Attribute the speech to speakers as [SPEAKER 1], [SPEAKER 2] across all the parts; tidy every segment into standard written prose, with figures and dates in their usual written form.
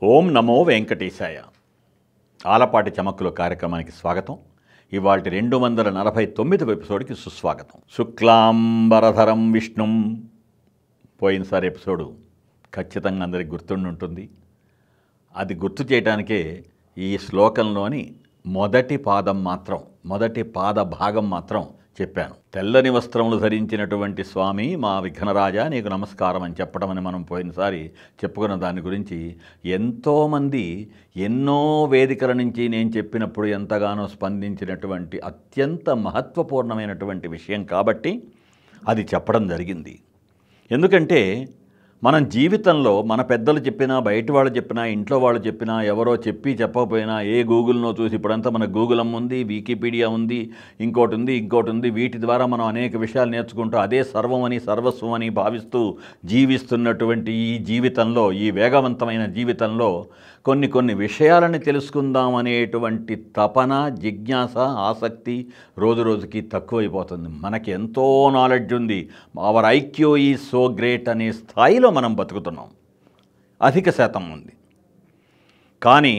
[SPEAKER 1] ఓం నమో వెంకటేశాయ. ఆలపాటి చమక్కుల కార్యక్రమానికి స్వాగతం. ఇవాల్టి 249వ ఎపిసోడ్కి సుస్వాగతం. శుక్లాంబరధరం విష్ణుం. పోయినసారి ఎపిసోడు ఖచ్చితంగా అందరికి గుర్తుండి ఉంటుంది. అది గుర్తు చేయడానికే ఈ శ్లోకంలోని మొదటి పాద భాగం మాత్రం చెప్పాను. తెల్లని వస్త్రములు ధరించినటువంటి స్వామి మా విఘ్నరాజా నీకు నమస్కారం అని చెప్పడమని మనం పోయినసారి చెప్పుకున్న దాని గురించి ఎంతోమంది ఎన్నో వేదికల నుంచి నేను చెప్పినప్పుడు ఎంతగానో స్పందించినటువంటి అత్యంత మహత్వపూర్ణమైనటువంటి విషయం కాబట్టి అది చెప్పడం జరిగింది. ఎందుకంటే మనం జీవితంలో మన పెద్దలు చెప్పినా, బయట వాళ్ళు చెప్పినా, ఇంట్లో వాళ్ళు చెప్పినా, ఎవరో చెప్పకపోయినా, ఏ గూగుల్నో చూసి ఇప్పుడంతా మన గూగుల్ ఉంది, వికీపీడియా ఉంది, ఇంకోటి ఉంది. వీటి ద్వారా మనం అనేక విషయాలు నేర్చుకుంటూ అదే సర్వమని సర్వస్వం అని భావిస్తూ జీవిస్తున్నటువంటి ఈ జీవితంలో, ఈ వేగవంతమైన జీవితంలో కొన్ని విషయాలని తెలుసుకుందాం అనేటువంటి తపన, జిజ్ఞాస, ఆసక్తి రోజుకి తక్కువైపోతుంది. మనకి ఎంతో నాలెడ్జ్ ఉంది, our IQ is so great అనే స్థాయిలో మనం బతుకుతున్నాం, అధిక శాతం ఉంది. కానీ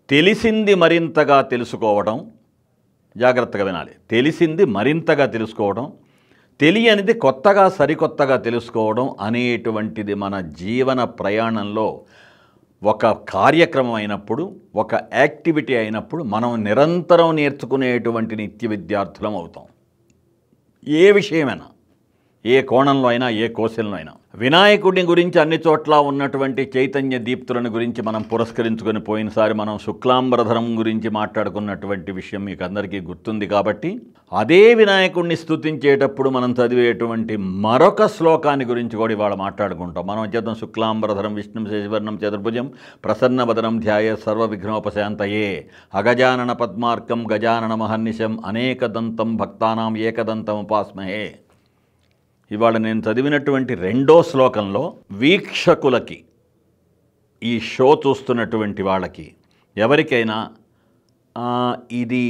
[SPEAKER 1] తెలిసింది మరింతగా తెలుసుకోవడం, జాగ్రత్తగా వినాలి, తెలిసింది మరింతగా తెలుసుకోవడం, తెలియనిది సరికొత్తగా తెలుసుకోవడం అనేటువంటిది మన జీవన ప్రయాణంలో ఒక కార్యక్రమం అయినప్పుడు, ఒక యాక్టివిటీ అయినప్పుడు మనం నిరంతరం నేర్చుకునేటువంటి నిత్య విద్యార్థులం అవుతాం. ఏ విషయమైనా, ఏ కోణంలో అయినా, ఏ కోశంలో అయినా. వినాయకుడిని గురించి అన్ని చోట్ల ఉన్నటువంటి చైతన్య దీప్తులను గురించి మనం పురస్కరించుకొని పోయినసారి మనం శుక్లాంబరధరం గురించి మాట్లాడుకున్నటువంటి విషయం మీకు అందరికీ గుర్తుంది. కాబట్టి అదే వినాయకుడిని స్తుతించేటప్పుడు మనం చదివేటువంటి మరొక శ్లోకాన్ని గురించి కూడా ఇవాళ మాట్లాడుకుంటాం. మనం చేద్దాం. శుక్లాంబరధరం విష్ణుం శశివర్ణం చతుర్భుజం ప్రసన్నవదనం ధ్యాయ సర్వ విఘ్నోపశాంతయే అగజానన పద్మార్కం గజానన మహర్నిశం అనేకదంతం భక్తానాం ఏకదంతం ఉపాస్మహే. ఇవాళ నేను చదివినటువంటి రెండో శ్లోకంలో వీక్షకులకి, ఈ షో చూస్తున్నటువంటి వాళ్ళకి ఎవరికైనా ఇది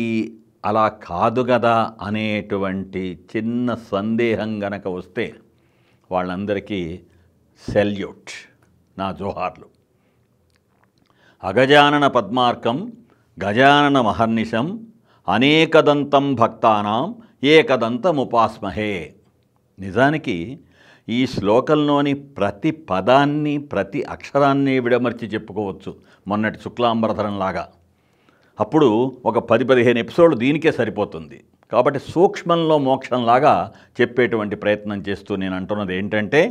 [SPEAKER 1] అలా కాదు కదా అనేటువంటి చిన్న సందేహం గనక వస్తే వాళ్ళందరికీ సెల్యూట్, నా జోహార్లు. అగజానన పద్మార్కం గజానన మహర్నిశం అనేకదంతం భక్తానాం ఏకదంతముపాస్మహే. నిజానికి ఈ శ్లోకంలోని ప్రతి పదాన్ని, ప్రతి అక్షరాన్ని విడమర్చి చెప్పుకోవచ్చు మొన్నటి శుక్లాంబరధరంలాగా. అప్పుడు ఒక 10-15 ఎపిసోడ్లు దీనికే సరిపోతుంది. కాబట్టి సూక్ష్మంలో మోక్షంలాగా చెప్పేటువంటి ప్రయత్నం చేస్తూ నేను అంటున్నది ఏంటంటే,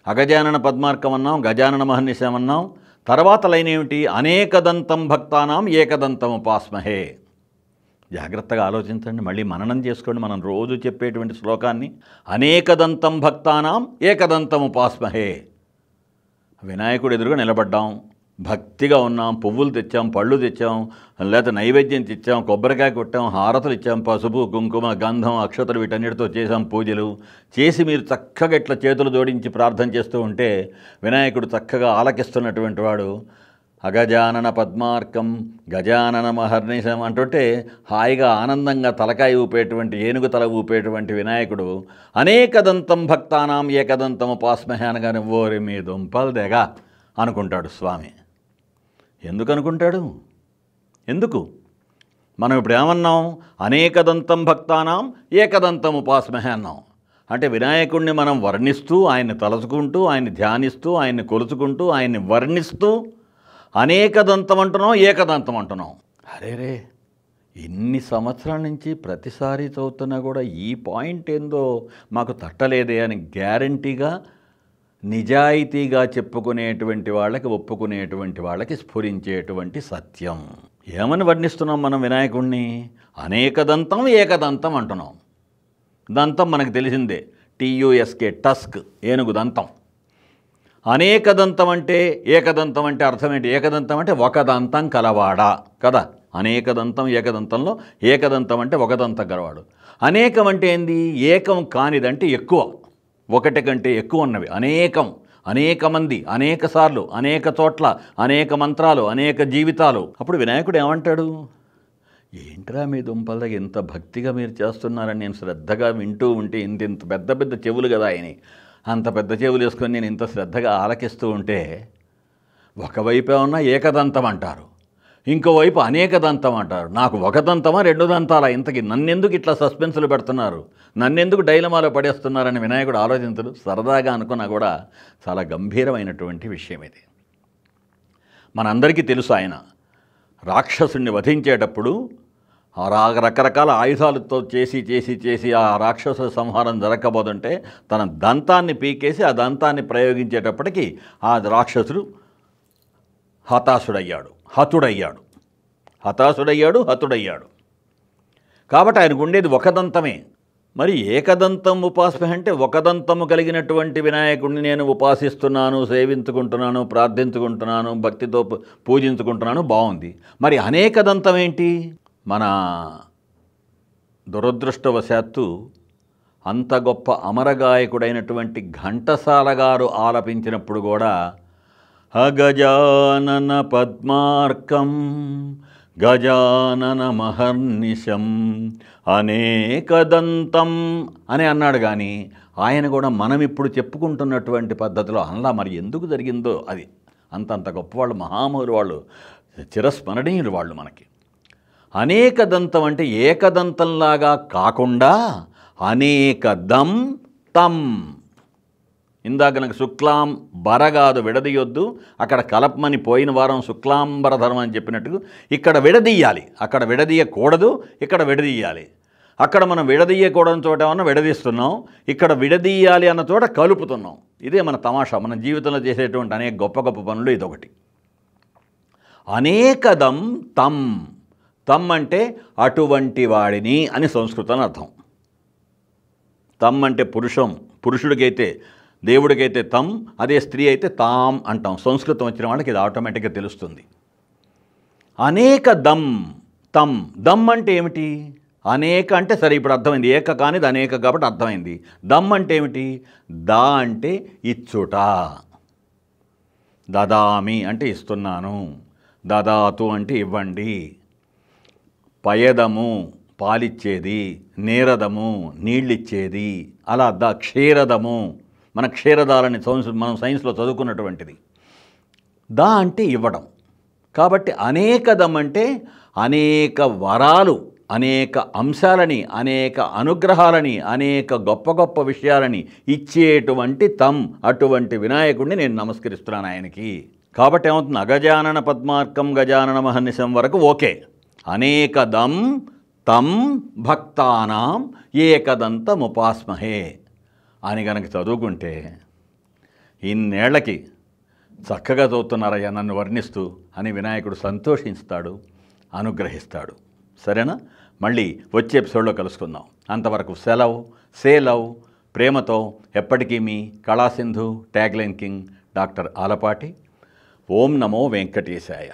[SPEAKER 1] అగజానన పద్మార్కం అన్నాం, గజానన మహర్నిశం అన్నాం, తర్వాత లైన్ ఏమిటి? అనేకదంతం భక్తానాం ఏకదంతం ఉపాస్మహే. జాగ్రత్తగా ఆలోచించండి, మళ్ళీ మననం చేసుకోండి. మనం రోజు చెప్పేటువంటి శ్లోకాన్ని అనేకదంతం భక్తానాం ఏకదంతం ఉపాస్మహే. వినాయకుడు ఎదురుగా నిలబడ్డాం, భక్తిగా ఉన్నాం, పువ్వులు తెచ్చాం, పళ్ళు తెచ్చాం, లేకపోతే నైవేద్యం తెచ్చాం, కొబ్బరికాయ కొట్టాం, హారతులు ఇచ్చాం, పసుపు కుంకుమ గంధం అక్షతలు వీటన్నిటితో చేసాం పూజలు చేసి. మీరు చక్కగా ఇట్లా చేతులు జోడించి ప్రార్థన చేస్తూ ఉంటే వినాయకుడు చక్కగా ఆలకిస్తున్నటువంటి వాడు. అగజానన పద్మార్కం గజానన మహర్నిశం అంటుంటే హాయిగా ఆనందంగా తలకాయ ఊపేటువంటి, ఏనుగు తల ఊపేటువంటి వినాయకుడు అనేకదంతం భక్తానాం ఏకదంతం ఉపాస్మహే అనగానే ఓరి మీ దుంపలు దెగ అనుకుంటాడు స్వామి. ఎందుకు అనుకుంటాడు? ఎందుకు? మనం ఇప్పుడు ఏమన్నాం? అనేకదంతం భక్తానాం ఏకదంతం ఉపాస్మహే అన్నాం. అంటే వినాయకుడిని మనం వర్ణిస్తూ, ఆయన్ని తలుచుకుంటూ, ఆయన్ని ధ్యానిస్తూ, ఆయన్ని కొలుచుకుంటూ, ఆయన్ని వర్ణిస్తూ అనేకదంతం అంటున్నాం, ఏకదంతం అంటున్నాం. అరేరే, ఇన్ని సంవత్సరాల నుంచి ప్రతిసారి చదువుతున్నా కూడా ఈ పాయింట్ ఏందో మాకు తట్టలేదే అని గ్యారంటీగా, నిజాయితీగా చెప్పుకునేటువంటి వాళ్ళకి, ఒప్పుకునేటువంటి వాళ్ళకి స్ఫురించేటువంటి సత్యం. ఏమని వర్ణిస్తున్నాం మనం వినాయకుడిని? అనేకదంతం ఏకదంతం అంటున్నాం. దంతం మనకు తెలిసిందే, TUSK, టస్క్, ఏనుగు దంతం. అనేకదంతం అంటే, ఏకదంతం అంటే అర్థం ఏంటి? ఏకదంతం అంటే ఒక దంతం కలవాడా కదా. అనేకదంతం ఏకదంతంలో ఏకదంతం అంటే ఒక దంతం కలవాడు. అనేకం అంటే ఏంది? ఏకం కానిదంటే ఎక్కువ, ఒకటి కంటే ఎక్కువ ఉన్నవి. అనేకం, అనేక మంది, అనేక సార్లు, అనేక చోట్ల, అనేక మంత్రాలు, అనేక జీవితాలు. అప్పుడు వినాయకుడు ఏమంటాడు? ఏంట్రా మీ దుంపలకి ఇంత భక్తిగా మీరు చేస్తున్నారని నేను శ్రద్ధగా వింటూ ఉంటే, ఇంత పెద్ద చెవులు కదా ఆయన, అంత పెద్ద చెవులు వేసుకొని నేను ఇంత శ్రద్ధగా ఆలకిస్తూ ఉంటే ఒకవైపు ఏమన్నా ఏకదంతం అంటారు, ఇంకోవైపు అనేకదంతం అంటారు. నాకు ఒక దంతమా రెండు దంతాలా? ఇంతకీ నన్నెందుకు ఇట్లా సస్పెన్సులు పెడుతున్నారు, నన్నెందుకు డైలమాలో పడేస్తున్నారని వినాయకుడు ఆలోచించడు. సరదాగా అనుకున్నా కూడా చాలా గంభీరమైనటువంటి విషయం ఇది. మనందరికీ తెలుసు, ఆయన రాక్షసుణ్ణి వధించేటప్పుడు ఆ రకరకాల ఆయుధాలతో చేసి ఆ రాక్షస సంహారం జరగబోతుంటే తన దంతాన్ని పీకేసి ఆ దంతాన్ని ప్రయోగించేటప్పటికీ ఆ రాక్షసుడు హతుడయ్యాడు. కాబట్టి ఆయనకు ఉండేది ఒక దంతమే. మరి ఏకదంతం ఉపాసన అంటే ఒక దంతము కలిగినటువంటి వినాయకుడిని నేను ఉపాసిస్తున్నాను, సేవించుకుంటున్నాను, ప్రార్థించుకుంటున్నాను, భక్తితో పూజించుకుంటున్నాను, బాగుంది. మరి అనేక దంతం ఏంటి? మన దురదృష్టవశాత్తు అంత గొప్ప అమరగాయకుడైనటువంటి ఘంటసాల గారు ఆలపించినప్పుడు కూడా అగజానన పద్మార్కం గజానన మహర్నిశం అనేకదంతం అని అన్నాడు. కానీ ఆయన కూడా మనం ఇప్పుడు చెప్పుకుంటున్నటువంటి పద్ధతిలో అలా మరి ఎందుకు జరిగిందో అది అంతంత గొప్పవాళ్ళు, మహామహులు వాళ్ళు, చిరస్మరణీయులు వాళ్ళు. మనకి అనేకదంతం అంటే ఏకదంతంలాగా కాకుండా అనేకదం తం. ఇందాక నాకు శుక్లాం బరగాదు విడదీయొద్దు, అక్కడ కలపమని పోయిన వారం శుక్లాంబరధరం అని చెప్పినట్టు ఇక్కడ విడదీయాలి. అక్కడ విడదీయకూడదు, ఇక్కడ విడదీయాలి. అక్కడ మనం విడదీయకూడని చోట ఏమన్నా విడదీస్తున్నాం, ఇక్కడ విడదీయాలి అన్న చోట కలుపుతున్నాం. ఇదే మన తమాషా. మన జీవితంలో చేసేటువంటి అనేక గొప్ప గొప్ప పనులు ఇదొకటి. అనేకదం తం. తం అంటే అటువంటి వాడిని అని సంస్కృతంలో అర్థం. తం అంటే పురుషుడికైతే దేవుడికైతే తం, అదే స్త్రీ అయితే తాం అంటాం. సంస్కృతం వచ్చిన వాళ్ళకి ఇది ఆటోమేటిక్గా తెలుస్తుంది. అనేక దం తం. దమ్ అంటే ఏమిటి? అనేక అంటే సరే ఇప్పుడు అర్థమైంది, ఏక కానిది అనేక కాబట్టి అర్థమైంది. దమ్ అంటే ఏమిటి? దా అంటే ఇచ్చుట, దదామి అంటే ఇస్తున్నాను, దదాతు అంటే ఇవ్వండి, పయదము పాలిచ్చేది, నేరదము నీళ్ళిచ్చేది, అలా క్షీరదము మన క్షీరదాలని మనం సైన్స్లో చదువుకున్నటువంటిది. దా అంటే ఇవ్వడం. కాబట్టి అనేకదం అంటే అనేక వరాలు, అనేక అంశాలని, అనేక అనుగ్రహాలని, అనేక గొప్ప గొప్ప విషయాలని ఇచ్చేటువంటి తం, అటువంటి వినాయకుడిని నేను నమస్కరిస్తున్నాను ఆయనకి. కాబట్టి ఏమవుతుంది? అగజానన పద్మార్కం గజానన మహర్నిశం వరకు ఓకే. అనేకదం తం భక్తానాం ఏకదంతముపాస్మహే అని కనుక చదువుకుంటే ఇన్నేళ్లకి చక్కగా చదువుతున్నారయ్యా నన్ను వర్ణిస్తూ అని వినాయకుడు సంతోషిస్తాడు, అనుగ్రహిస్తాడు. సరేనా? మళ్ళీ వచ్చే ఎపిసోడ్లో కలుసుకుందాం. అంతవరకు సెలవు. సేలవ్. ప్రేమతో ఎప్పటికీ మీ కళాసింధు ట్యాగ్లైన్ కింగ్ డాక్టర్ ఆలపాటి. ఓం నమో వెంకటేశాయ.